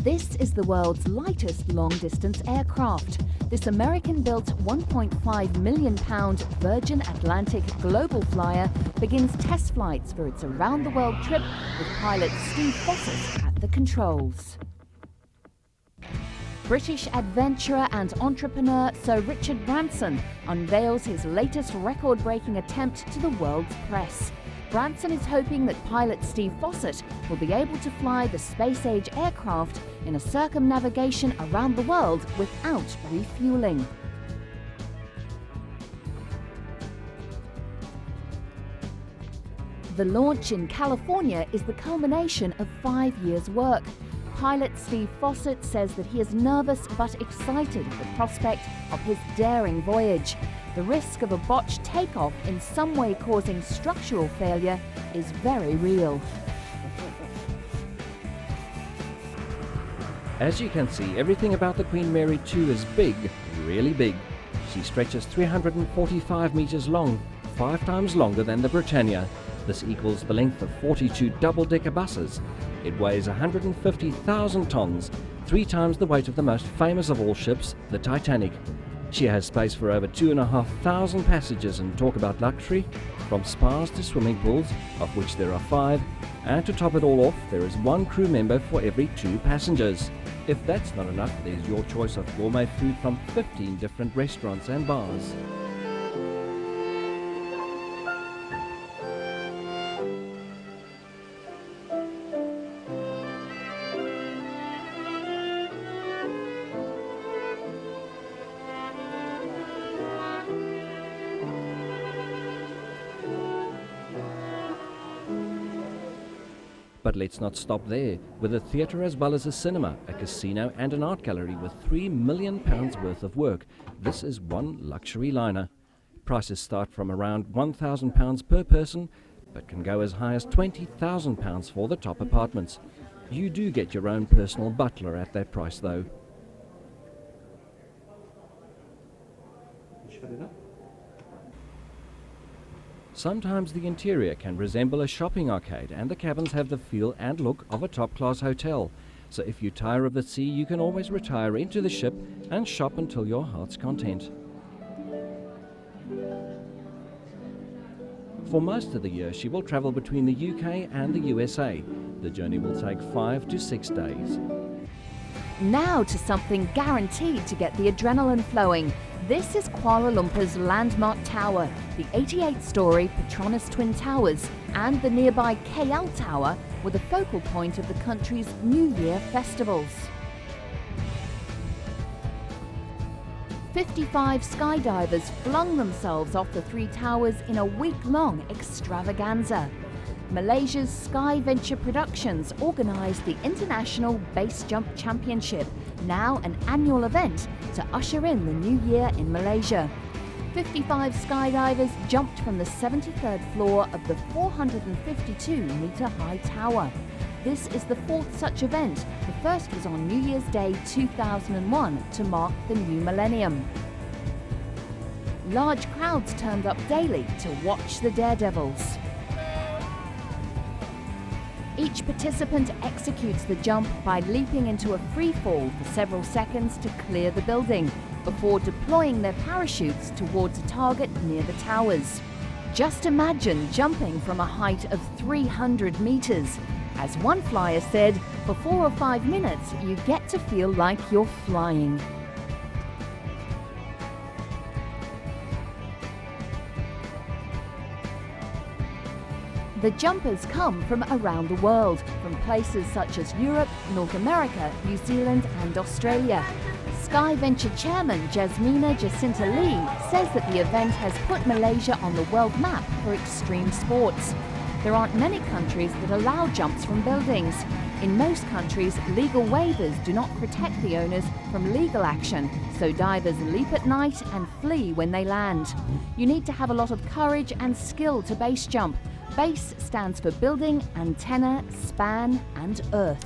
This is the world's lightest long-distance aircraft. This American-built £1.5 million Virgin Atlantic Global Flyer begins test flights for its around-the-world trip with pilot Steve Fossett at the controls. British adventurer and entrepreneur Sir Richard Branson unveils his latest record-breaking attempt to the world's press. Branson is hoping that pilot Steve Fossett will be able to fly the space-age aircraft in a circumnavigation around the world without refueling. The launch in California is the culmination of 5 years' work. Pilot Steve Fossett says that he is nervous but excited at the prospect of his daring voyage. The risk of a botched takeoff in some way causing structural failure is very real. As you can see, everything about the Queen Mary 2 is big, really big. She stretches 345 meters long, 5 times longer than the Britannia. This equals the length of 42 double-decker buses. It weighs 150,000 tons, 3 times the weight of the most famous of all ships, the Titanic. She has space for over 2,500 passengers, and talk about luxury, from spas to swimming pools, of which there are 5, and to top it all off, there is 1 crew member for every 2 passengers. If that's not enough, there's your choice of gourmet food from 15 different restaurants and bars. But let's not stop there. With a theatre as well as a cinema, a casino and an art gallery with £3 million worth of work, this is one luxury liner. Prices start from around £1,000 per person, but can go as high as £20,000 for the top apartments. You do get your own personal butler at that price though. Shut it up. Sometimes the interior can resemble a shopping arcade, and the cabins have the feel and look of a top-class hotel. So if you tire of the sea, you can always retire into the ship and shop until your heart's content. For most of the year, she will travel between the UK and the USA. The journey will take 5 to 6 days. Now to something guaranteed to get the adrenaline flowing. This is Kuala Lumpur's landmark tower, the 88-storey Petronas Twin Towers, and the nearby KL Tower were the focal point of the country's New Year festivals. 55 skydivers flung themselves off the 3 towers in a week-long extravaganza. Malaysia's Sky Venture Productions organised the International Base Jump Championship, now an annual event to usher in the new year in Malaysia. 55 skydivers jumped from the 73rd floor of the 452-metre high tower. This is the 4th such event. The first was on New Year's Day 2001 to mark the new millennium. Large crowds turned up daily to watch the daredevils. Each participant executes the jump by leaping into a free fall for several seconds to clear the building, before deploying their parachutes towards a target near the towers. Just imagine jumping from a height of 300 meters. As one flyer said, for 4 or 5 minutes you get to feel like you're flying. The jumpers come from around the world, from places such as Europe, North America, New Zealand and Australia. Sky Venture chairman Jasmina Jacinta Lee says that the event has put Malaysia on the world map for extreme sports. There aren't many countries that allow jumps from buildings. In most countries, legal waivers do not protect the owners from legal action, so divers leap at night and flee when they land. You need to have a lot of courage and skill to base jump. Base stands for building, antenna, span and earth.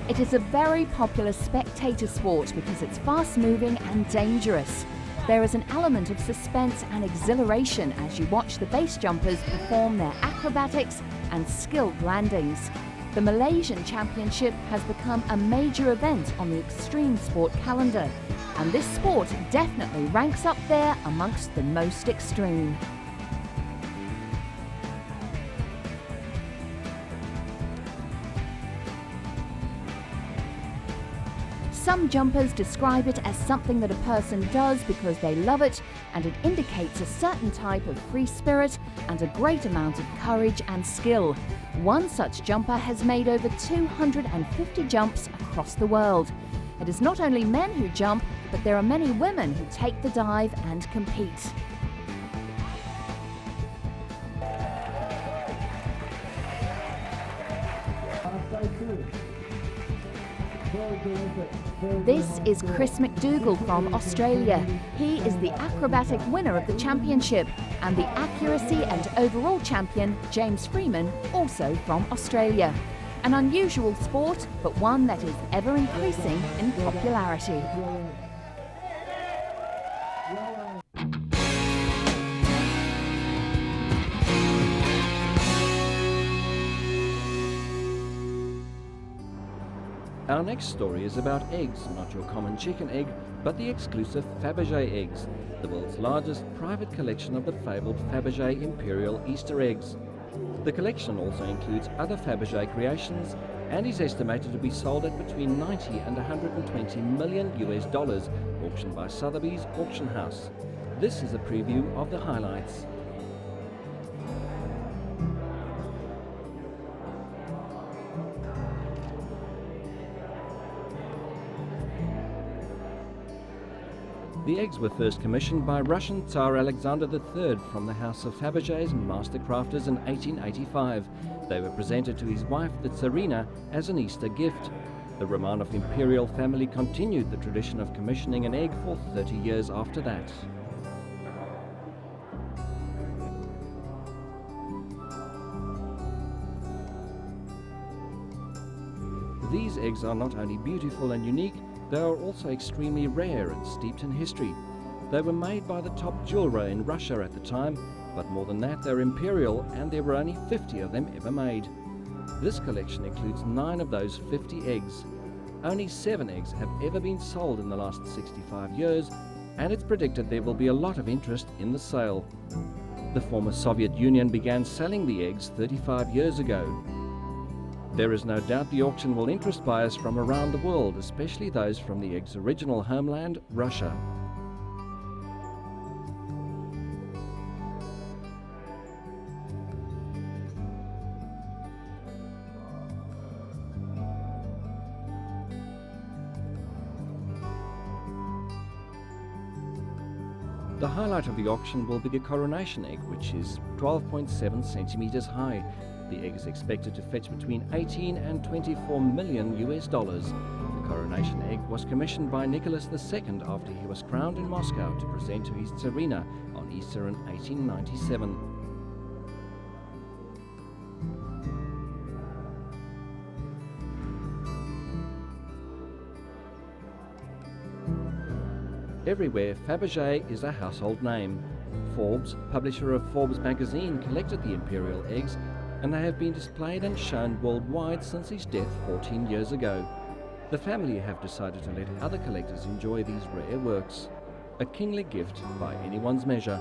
It is a very popular spectator sport because it's fast-moving and dangerous. There is an element of suspense and exhilaration as you watch the base jumpers perform their acrobatics and skilled landings. The Malaysian Championship has become a major event on the extreme sport calendar, and this sport definitely ranks up there amongst the most extreme. Some jumpers describe it as something that a person does because they love it, and it indicates a certain type of free spirit and a great amount of courage and skill. One such jumper has made over 250 jumps across the world. It is not only men who jump, but there are many women who take the dive and compete. This is Chris Mcdougal from Australia. He is the acrobatic winner of the championship, and the accuracy and overall champion, James Freeman, also from Australia. An unusual sport, but one that is ever increasing in popularity. Our next story is about eggs, not your common chicken egg, but the exclusive Fabergé eggs, the world's largest private collection of the fabled Fabergé Imperial Easter eggs. The collection also includes other Fabergé creations and is estimated to be sold at between 90 and 120 million US dollars, auctioned by Sotheby's Auction House. This is a preview of the highlights. The eggs were first commissioned by Russian Tsar Alexander III from the House of Fabergé's master crafters in 1885. They were presented to his wife, the Tsarina, as an Easter gift. The Romanov imperial family continued the tradition of commissioning an egg for 30 years after that. These eggs are not only beautiful and unique, they are also extremely rare and steeped in history. They were made by the top jeweler in Russia at the time, but more than that, they're imperial, and there were only 50 of them ever made. This collection includes 9 of those 50 eggs. Only 7 eggs have ever been sold in the last 65 years, and it's predicted there will be a lot of interest in the sale. The former Soviet Union began selling the eggs 35 years ago. There is no doubt the auction will interest buyers from around the world, especially those from the egg's original homeland, Russia. The highlight of the auction will be the coronation egg, which is 12.7 centimeters high. The egg is expected to fetch between 18 and 24 million US dollars. The coronation egg was commissioned by Nicholas II after he was crowned in Moscow to present to his Tsarina on Easter in 1897. Everywhere, Fabergé is a household name. Forbes, publisher of Forbes magazine, collected the imperial eggs, and they have been displayed and shown worldwide since his death 14 years ago. The family have decided to let other collectors enjoy these rare works. A kingly gift by anyone's measure.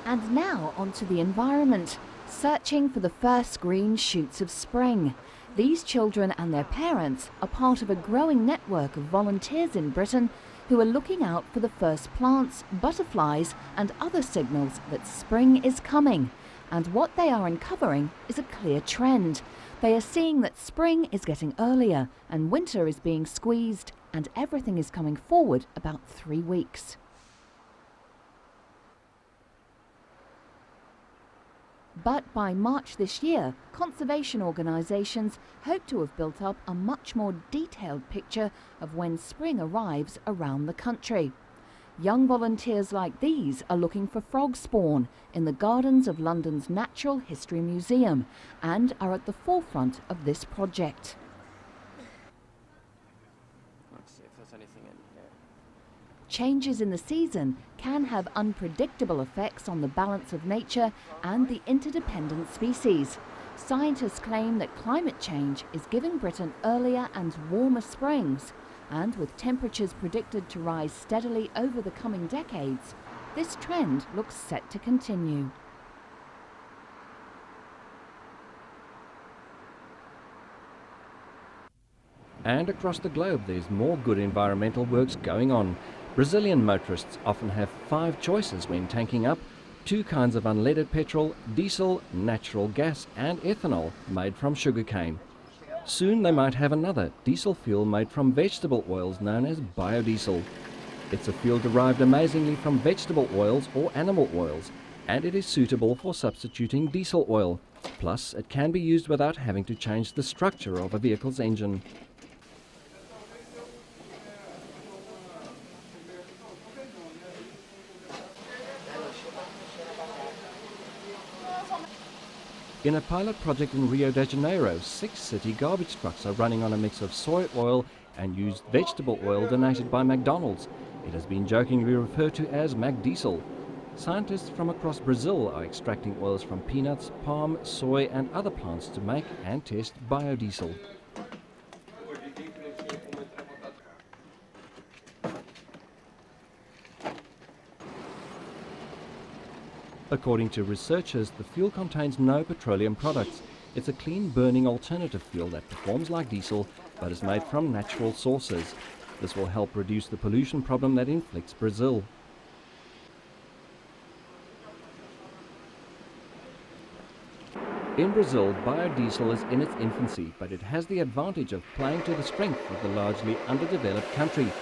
And now onto the environment, searching for the first green shoots of spring. These children and their parents are part of a growing network of volunteers in Britain who are looking out for the first plants, butterflies and other signals that spring is coming. And what they are uncovering is a clear trend. They are seeing that spring is getting earlier and winter is being squeezed, and everything is coming forward about 3 weeks. But by March this year, conservation organisations hope to have built up a much more detailed picture of when spring arrives around the country. Young volunteers like these are looking for frog spawn in the gardens of London's Natural History Museum and are at the forefront of this project. Let's see if there's anything in here. Changes in the season can have unpredictable effects on the balance of nature and the interdependent species. Scientists claim that climate change is giving Britain earlier and warmer springs, and with temperatures predicted to rise steadily over the coming decades, this trend looks set to continue. And across the globe there's more good environmental works going on. Brazilian motorists often have 5 choices when tanking up: 2 kinds of unleaded petrol, diesel, natural gas and ethanol made from sugarcane. Soon they might have another, diesel fuel made from vegetable oils known as biodiesel. It's a fuel derived amazingly from vegetable oils or animal oils, and it is suitable for substituting diesel oil. Plus, it can be used without having to change the structure of a vehicle's engine. In a pilot project in Rio de Janeiro, 6 city garbage trucks are running on a mix of soy oil and used vegetable oil donated by McDonald's. It has been jokingly referred to as Mcdougal. Scientists from across Brazil are extracting oils from peanuts, palm, soy and other plants to make and test biodiesel. According to researchers, the fuel contains no petroleum products. It's a clean burning alternative fuel that performs like diesel but is made from natural sources. This will help reduce the pollution problem that inflicts Brazil. In Brazil, biodiesel is in its infancy, but it has the advantage of playing to the strength of the largely underdeveloped country.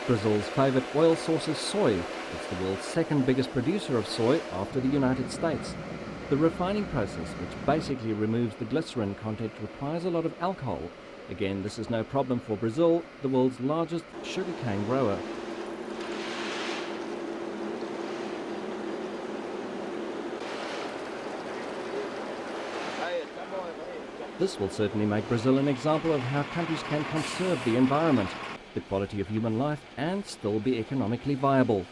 Brazil's favourite oil source is soy. It's the world's 2nd biggest producer of soy after the United States. The refining process, which basically removes the glycerin content, requires a lot of alcohol. Again, this is no problem for Brazil, the world's largest sugarcane grower. This will certainly make Brazil an example of how countries can conserve the environment, the quality of human life, and still be economically viable.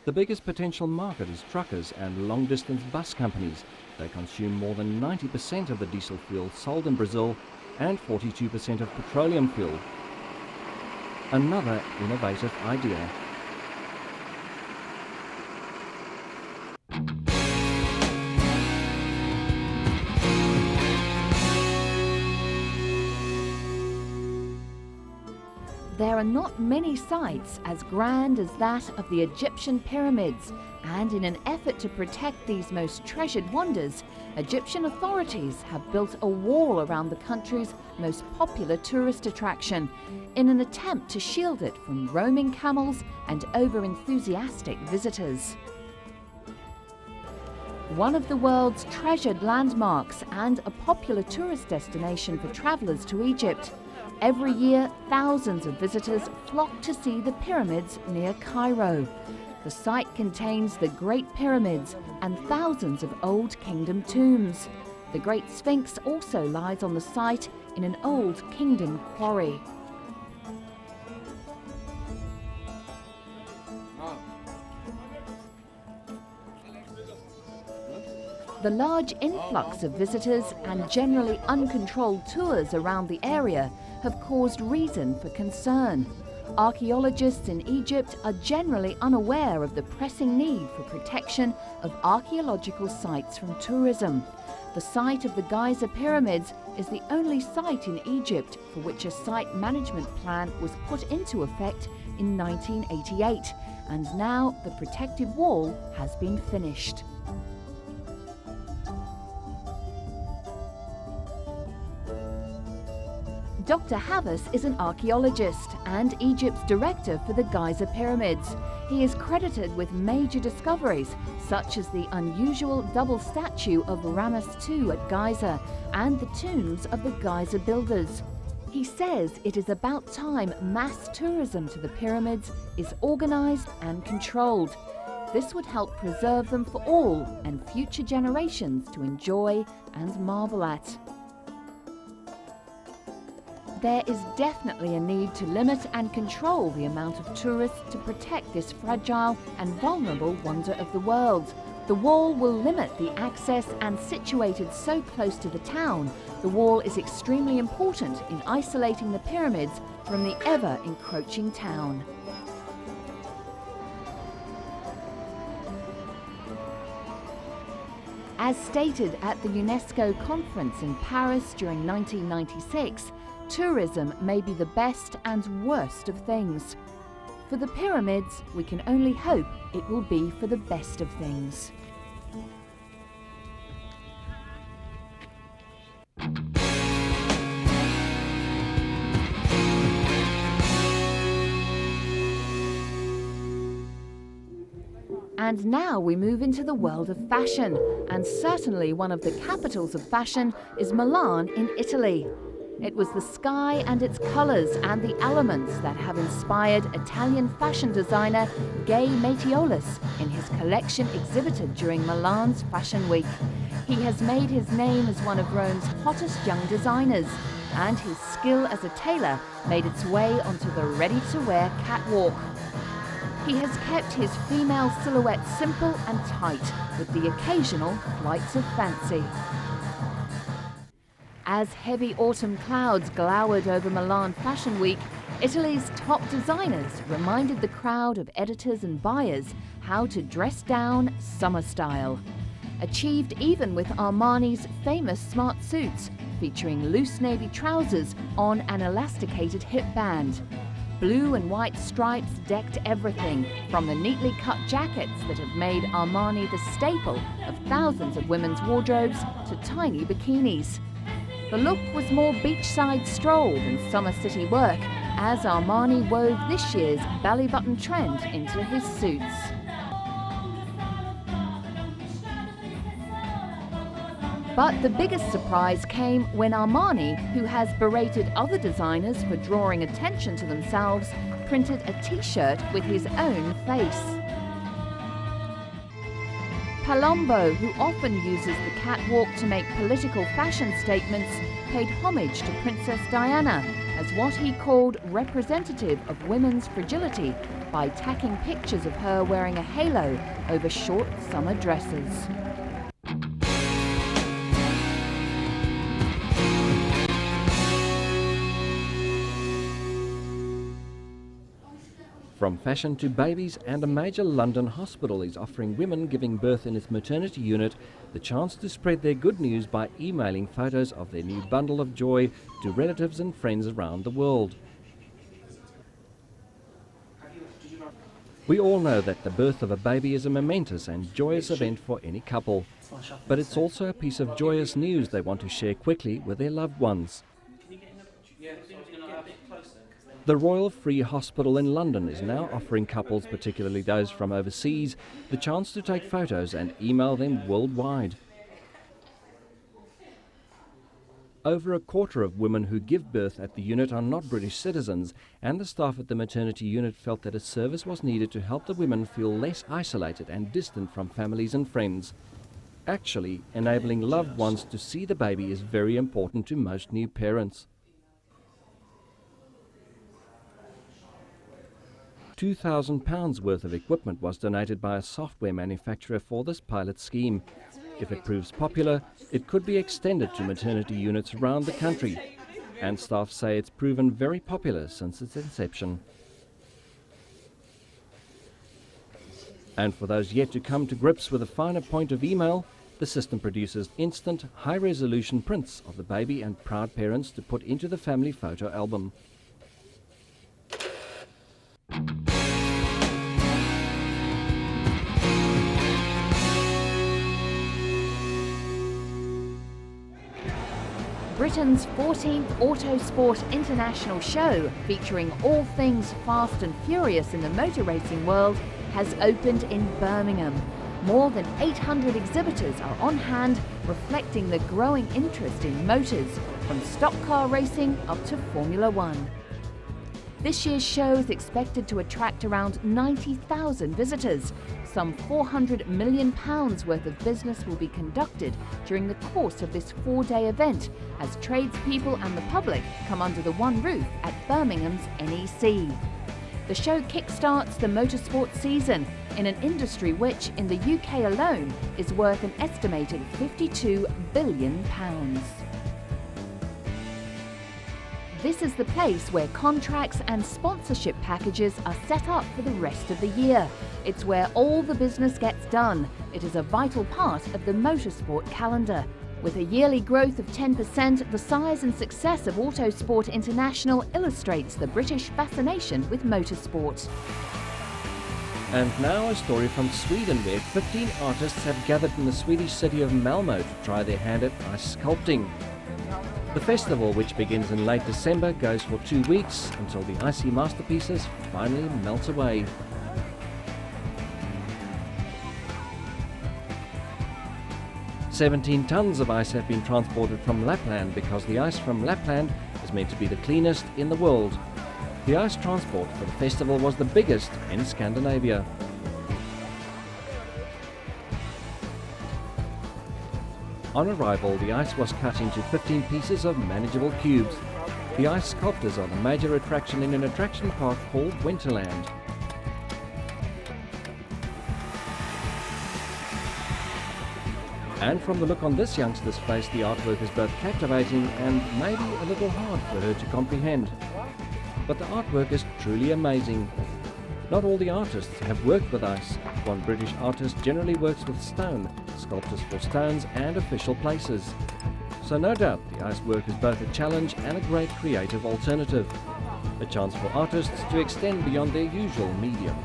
The biggest potential market is truckers and long-distance bus companies. They consume more than 90% of the diesel fuel sold in Brazil and 42% of petroleum fuel. Another innovative idea. There are not many sites as grand as that of the Egyptian pyramids, and in an effort to protect these most treasured wonders, Egyptian authorities have built a wall around the country's most popular tourist attraction in an attempt to shield it from roaming camels and over-enthusiastic visitors. One of the world's treasured landmarks and a popular tourist destination for travellers to Egypt, every year, thousands of visitors flock to see the pyramids near Cairo. The site contains the Great Pyramids and thousands of Old Kingdom tombs. The Great Sphinx also lies on the site in an Old Kingdom quarry. The large influx of visitors and generally uncontrolled tours around the area have caused reason for concern. Archaeologists in Egypt are generally unaware of the pressing need for protection of archaeological sites from tourism. The site of the Giza Pyramids is the only site in Egypt for which a site management plan was put into effect in 1988, and now the protective wall has been finished. Dr. Havas is an archaeologist and Egypt's director for the Giza pyramids. He is credited with major discoveries, such as the unusual double statue of Ramses II at Giza and the tombs of the Giza builders. He says it is about time mass tourism to the pyramids is organized and controlled. This would help preserve them for all and future generations to enjoy and marvel at. There is definitely a need to limit and control the amount of tourists to protect this fragile and vulnerable wonder of the world. The wall will limit the access, and situated so close to the town, the wall is extremely important in isolating the pyramids from the ever-encroaching town. As stated at the UNESCO conference in Paris during 1996, tourism may be the best and worst of things. For the pyramids, we can only hope it will be for the best of things. And now we move into the world of fashion, and certainly one of the capitals of fashion is Milan in Italy. It was the sky and its colours and the elements that have inspired Italian fashion designer Gay Matteolis in his collection exhibited during Milan's Fashion Week. He has made his name as one of Rome's hottest young designers, and his skill as a tailor made its way onto the ready-to-wear catwalk. He has kept his female silhouette simple and tight, with the occasional flights of fancy. As heavy autumn clouds glowered over Milan Fashion Week, Italy's top designers reminded the crowd of editors and buyers how to dress down summer style. Achieved even with Armani's famous smart suits, featuring loose navy trousers on an elasticated hip band. Blue and white stripes decked everything, from the neatly cut jackets that have made Armani the staple of thousands of women's wardrobes to tiny bikinis. The look was more beachside stroll than summer city work, as Armani wove this year's belly button trend into his suits. But the biggest surprise came when Armani, who has berated other designers for drawing attention to themselves, printed a t-shirt with his own face. Palombo, who often uses the catwalk to make political fashion statements, paid homage to Princess Diana as what he called representative of women's fragility by tacking pictures of her wearing a halo over short summer dresses. From fashion to babies, and a major London hospital is offering women giving birth in its maternity unit the chance to spread their good news by emailing photos of their new bundle of joy to relatives and friends around the world. We all know that the birth of a baby is a momentous and joyous event for any couple, but it's also a piece of joyous news they want to share quickly with their loved ones. The Royal Free Hospital in London is now offering couples, particularly those from overseas, the chance to take photos and email them worldwide. Over a quarter of women who give birth at the unit are not British citizens, and the staff at the maternity unit felt that a service was needed to help the women feel less isolated and distant from families and friends. Actually, enabling loved ones to see the baby is very important to most new parents. £2,000 worth of equipment was donated by a software manufacturer for this pilot scheme. If it proves popular, it could be extended to maternity units around the country, and staff say it's proven very popular since its inception. And for those yet to come to grips with a finer point of email, the system produces instant, high-resolution prints of the baby and proud parents to put into the family photo album. Britain's 14th Autosport International Show, featuring all things fast and furious in the motor racing world, has opened in Birmingham. More than 800 exhibitors are on hand, reflecting the growing interest in motors, from stock car racing up to Formula One. This year's show is expected to attract around 90,000 visitors. Some £400 million worth of business will be conducted during the course of this 4-day event, as tradespeople and the public come under the one roof at Birmingham's NEC. The show kickstarts the motorsport season in an industry which, in the UK alone, is worth an estimated £52 billion. This is the place where contracts and sponsorship packages are set up for the rest of the year. It's where all the business gets done. It is a vital part of the motorsport calendar. With a yearly growth of 10%, the size and success of Autosport International illustrates the British fascination with motorsport. And now a story from Sweden, where 15 artists have gathered in the Swedish city of Malmö to try their hand at ice sculpting. The festival, which begins in late December, goes for 2 weeks until the icy masterpieces finally melt away. "17 tons of ice have been transported from Lapland because the ice from Lapland is meant to be the cleanest in the world. The ice transport for the festival was the biggest in Scandinavia. On arrival, the ice was cut into 15 pieces of manageable cubes. The ice sculptors are the major attraction in an attraction park called Winterland. And from the look on this youngster's face, the artwork is both captivating and maybe a little hard for her to comprehend. But the artwork is truly amazing. Not all the artists have worked with ice. One British artist generally works with stone, sculptors for stones and official places. So no doubt the ice work is both a challenge and a great creative alternative. A chance for artists to extend beyond their usual medium.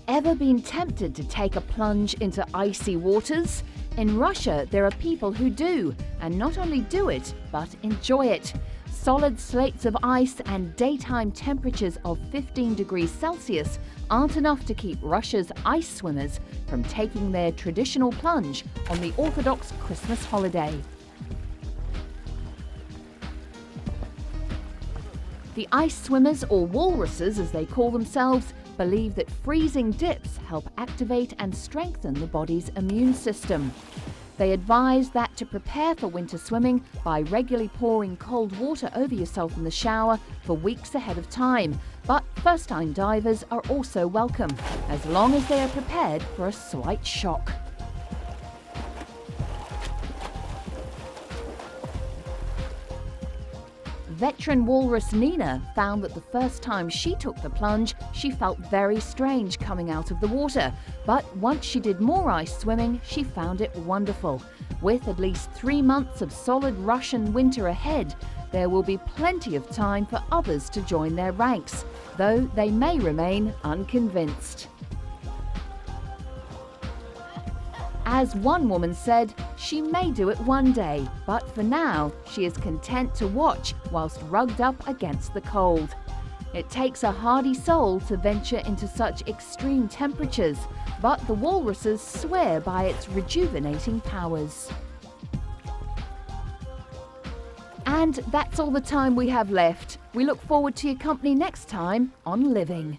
Ever been tempted to take a plunge into icy waters? In Russia, there are people who do, and not only do it, but enjoy it. Solid slates of ice and daytime temperatures of 15 degrees Celsius aren't enough to keep Russia's ice swimmers from taking their traditional plunge on the Orthodox Christmas holiday. The ice swimmers, or walruses as they call themselves, believe that freezing dips help activate and strengthen the body's immune system. They advise that to prepare for winter swimming by regularly pouring cold water over yourself in the shower for weeks ahead of time. But first-time divers are also welcome, as long as they are prepared for a slight shock. Veteran walrus Nina found that the first time she took the plunge, she felt very strange coming out of the water. But once she did more ice swimming, she found it wonderful. With at least 3 months of solid Russian winter ahead, there will be plenty of time for others to join their ranks, though they may remain unconvinced. As one woman said, she may do it one day, but for now, she is content to watch whilst rugged up against the cold. It takes a hardy soul to venture into such extreme temperatures, but the walruses swear by its rejuvenating powers. And that's all the time we have left. We look forward to your company next time on Living.